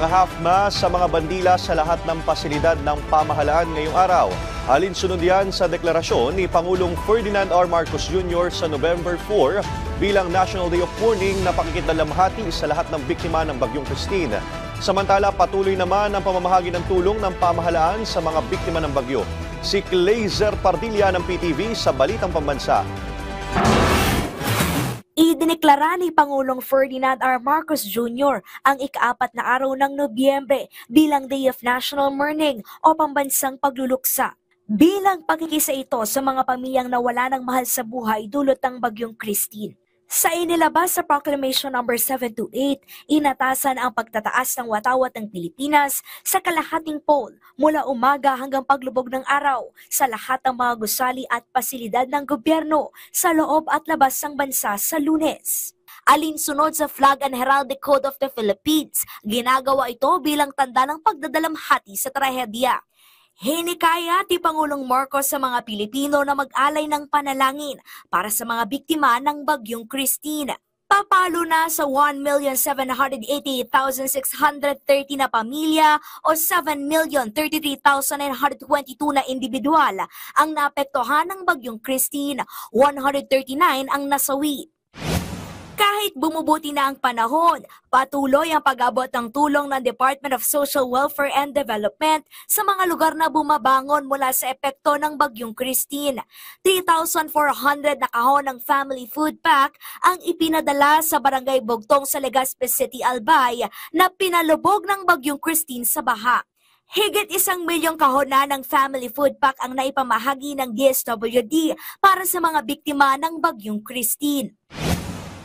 naka-half mask sa mga bandila sa lahat ng pasilidad ng pamahalaan ngayong araw. Alinsunod yan sa deklarasyon ni Pangulong Ferdinand R. Marcos Jr. sa November 4 bilang National Day of Mourning na pakikidalamhati sa lahat ng biktima ng Bagyong Christine. Samantala, patuloy naman ang pamamahagi ng tulong ng pamahalaan sa mga biktima ng bagyo. Si Clazer Pardilla ng PTV sa Balitang Pambansa. Idineklara ni Pangulong Ferdinand R. Marcos Jr. ang ika-4 na araw ng Nobyembre bilang Day of National Mourning o pambansang pagluluksa. Bilang pagkikisa ito sa mga pamilyang nawala ng mahal sa buhay dulot ng Bagyong Christine. Sa inilabas sa Proclamation No. 728, inatasan ang pagtataas ng watawat ng Pilipinas sa kalahating pole mula umaga hanggang paglubog ng araw sa lahat ng mga gusali at pasilidad ng gobyerno sa loob at labas ng bansa sa Lunes. Alinsunod sa Flag and Heraldic Code of the Philippines, ginagawa ito bilang tanda ng pagdadalamhati sa trahedya. Hinikaya ni Pangulong Marcos sa mga Pilipino na mag-alay ng panalangin para sa mga biktima ng Bagyong Christine. Papalo na sa 1,788,630 na pamilya o 7,033,922 na individual ang naapektuhan ng Bagyong Christine, 139 ang nasawi. Kahit bumubuti na ang panahon, patuloy ang pag-abot ng tulong ng Department of Social Welfare and Development sa mga lugar na bumabangon mula sa epekto ng Bagyong Christine. 3,400 na kahon ng family food pack ang ipinadala sa Barangay Bugtong sa Legazpi City, Albay na pinalubog ng Bagyong Christine sa baha. Higit 1 milyong kahon na ng family food pack ang naipamahagi ng DSWD para sa mga biktima ng Bagyong Christine.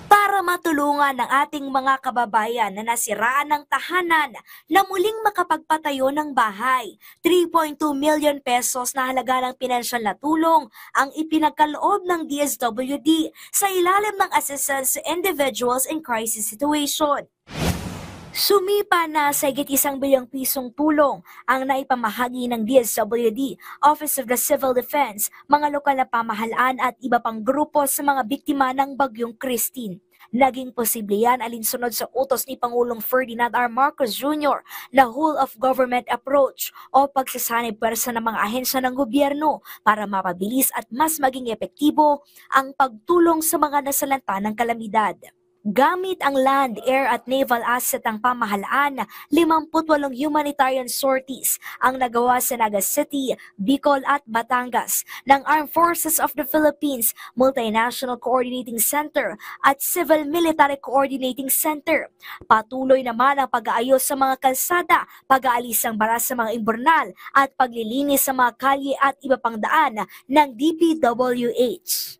Para matulungan ng ating mga kababayan na nasiraan ng tahanan na muling makapagpatayo ng bahay, 3.2 million pesos na halaga ng pinansyal na tulong ang ipinagkaloob ng DSWD sa ilalim ng Assistance to Individuals in Crisis Situation. Sumipa na sa higit 1 bilyong pisong tulong ang naipamahagi ng DSWD, Office of the Civil Defense, mga lokal na pamahalaan at iba pang grupo sa mga biktima ng Bagyong Christine. Naging posible yan alinsunod sa utos ni Pangulong Ferdinand R. Marcos Jr. na whole-of-government approach o pagsasanay pwersa ng mga ahensya ng gobyerno para mapabilis at mas maging epektibo ang pagtulong sa mga nasalanta ng kalamidad. Gamit ang land, air at naval asset ng pamahalaan, 58 humanitarian sorties ang nagawa sa Naga City, Bicol at Batangas ng Armed Forces of the Philippines Multinational Coordinating Center at Civil Military Coordinating Center. Patuloy naman ang pag-aayos sa mga kalsada, pag-aalis ng baras sa mga imburnal at paglilinis sa mga kalye at iba pang daan ng DPWH.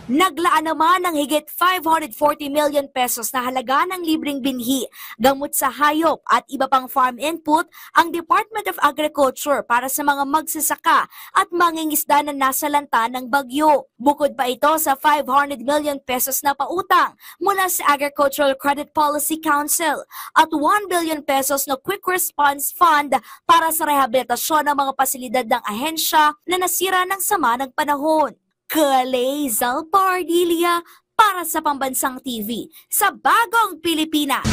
Naglaan naman ng higit 540 million pesos na halaga ng libreng binhi, gamot sa hayop at iba pang farm input ang Department of Agriculture para sa mga magsasaka at mangingisda na nasalanta ng bagyo. Bukod pa ito sa 500 million pesos na pautang mula sa Agricultural Credit Policy Council at 1 billion pesos na Quick Response Fund para sa rehabilitasyon ng mga pasilidad ng ahensya na nasira ng sama ng panahon. Clazer Pardilla para sa Pambansang TV sa Bagong Pilipinas.